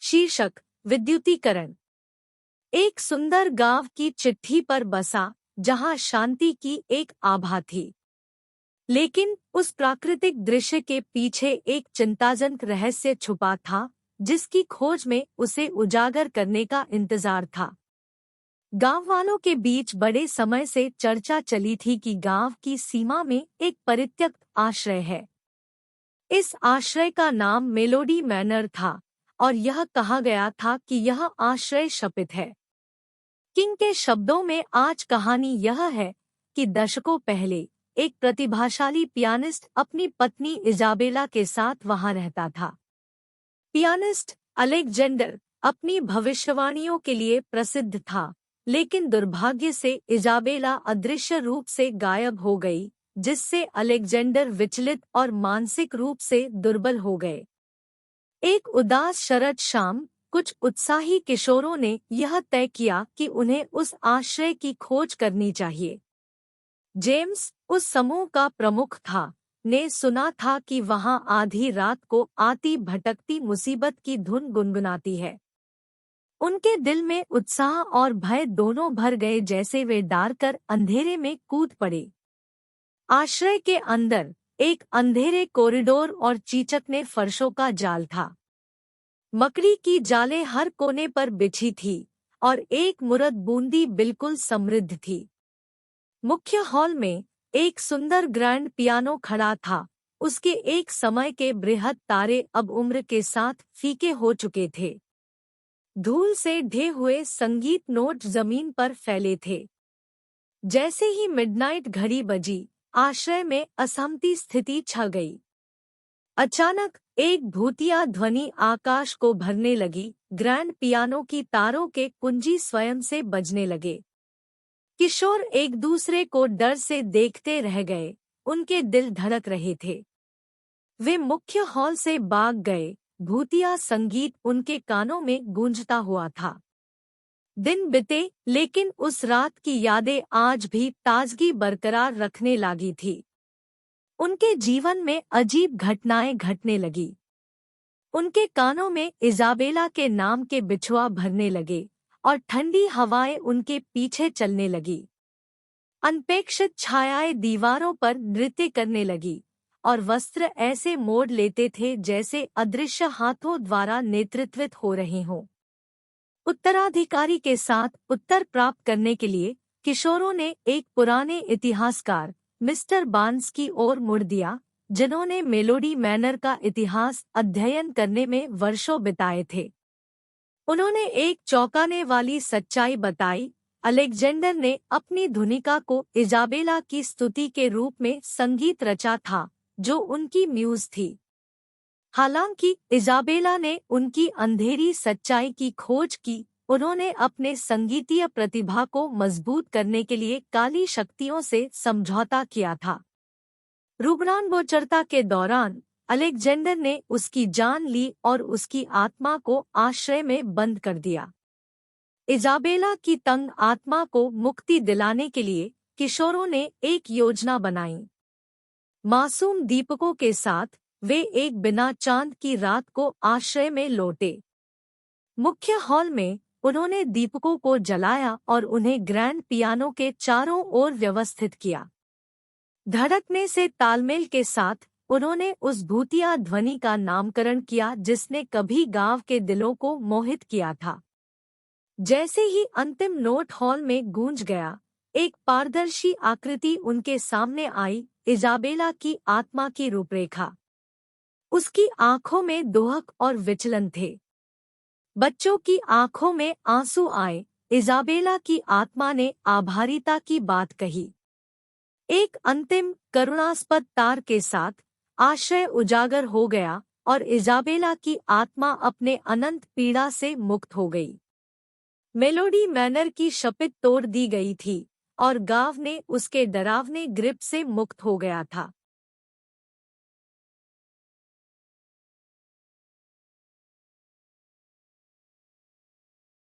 शीर्षक विद्युतीकरण। एक सुंदर गांव की चिट्ठी पर बसा जहां शांति की एक आभा थी, लेकिन उस प्राकृतिक दृश्य के पीछे एक चिंताजनक रहस्य छुपा था जिसकी खोज में उसे उजागर करने का इंतजार था। गांव वालों के बीच बड़े समय से चर्चा चली थी कि गांव की सीमा में एक परित्यक्त आश्रय है। इस आश्रय का नाम मेलोडी मैनर था और यह कहा गया था कि यह आश्रय शपित है। किंग के शब्दों में आज कहानी यह है कि दशकों पहले एक प्रतिभाशाली पियानिस्ट अपनी पत्नी इजाबेला के साथ वहां रहता था। पियानिस्ट अलेक्जेंडर अपनी भविष्यवाणियों के लिए प्रसिद्ध था, लेकिन दुर्भाग्य से इजाबेला अदृश्य रूप से गायब हो गई, जिससे अलेक्जेंडर विचलित और मानसिक रूप से दुर्बल हो गए। एक उदास शरद शाम कुछ उत्साही किशोरों ने यह तय किया कि उन्हें उस आश्रय की खोज करनी चाहिए। जेम्स, उस समूह का प्रमुख था, ने सुना था कि वहां आधी रात को आती भटकती मुसीबत की धुन गुनगुनाती है। उनके दिल में उत्साह और भय दोनों भर गए जैसे वे डर कर अंधेरे में कूद पड़े। आश्रय के अंदर एक अंधेरे कॉरिडोर और चीचकने फर्शों का जाल था। मकड़ी की जालें हर कोने पर बिछी थी और एक मुर्द बूंदी बिल्कुल समृद्ध थी। मुख्य हॉल में एक सुंदर ग्रैंड पियानो खड़ा था। उसके एक समय के बृहद तारे अब उम्र के साथ फीके हो चुके थे। धूल से ढे हुए संगीत नोट जमीन पर फैले थे। जैसे ही मिडनाइट घड़ी बजी, आश्रय में असहमति स्थिति छा गई। अचानक एक भूतिया ध्वनि आकाश को भरने लगी। ग्रैंड पियानो की तारों के कुंजी स्वयं से बजने लगे। किशोर एक दूसरे को डर से देखते रह गए। उनके दिल धड़क रहे थे। वे मुख्य हॉल से भाग गए। भूतिया संगीत उनके कानों में गूंजता हुआ था। दिन बीते, लेकिन उस रात की यादें आज भी ताजगी बरकरार रखने लगी थी। उनके जीवन में अजीब घटनाएं घटने लगी। उनके कानों में इजाबेला के नाम के बिछुआ भरने लगे और ठंडी हवाएं उनके पीछे चलने लगी। अनपेक्षित छायाएं दीवारों पर नृत्य करने लगी और वस्त्र ऐसे मोड़ लेते थे जैसे अदृश्य हाथों द्वारा नेतृत्वित हो रहे हों। उत्तराधिकारी के साथ उत्तर प्राप्त करने के लिए किशोरों ने एक पुराने इतिहासकार मिस्टर बार्न्स की ओर मुड़ दिया, जिन्होंने मेलोडी मैनर का इतिहास अध्ययन करने में वर्षों बिताए थे। उन्होंने एक चौंकाने वाली सच्चाई बताई। अलेक्जेंडर ने अपनी धुनिका को इजाबेला की स्तुति के रूप में संगीत रचा था, जो उनकी म्यूज थी। हालांकि इजाबेला ने उनकी अंधेरी सच्चाई की खोज की। उन्होंने अपने संगीतीय प्रतिभा को मजबूत करने के लिए काली शक्तियों से समझौता किया था। रुग्णांगोचरता के दौरान अलेक्जेंडर ने उसकी जान ली और उसकी आत्मा को आश्रय में बंद कर दिया। इजाबेला की तंग आत्मा को मुक्ति दिलाने के लिए किशोरों ने एक योजना बनाई। मासूम दीपकों के साथ वे एक बिना चांद की रात को आश्रय में लौटे। मुख्य हॉल में उन्होंने दीपकों को जलाया और उन्हें ग्रैंड पियानो के चारों ओर व्यवस्थित किया। धड़कने से तालमेल के साथ उन्होंने उस भूतिया ध्वनि का नामकरण किया जिसने कभी गांव के दिलों को मोहित किया था। जैसे ही अंतिम नोट हॉल में गूंज गया, एक पारदर्शी आकृति उनके सामने आई। इजाबेला की आत्मा की रूपरेखा। उसकी आंखों में दोहक और विचलन थे। बच्चों की आंखों में आंसू आए। इजाबेला की आत्मा ने आभारिता की बात कही। एक अंतिम करुणास्पद तार के साथ आश्रय उजागर हो गया और इजाबेला की आत्मा अपने अनंत पीड़ा से मुक्त हो गई। मेलोडी मैनर की शपथ तोड़ दी गई थी और गांव ने उसके डरावने ग्रिप से मुक्त हो गया था।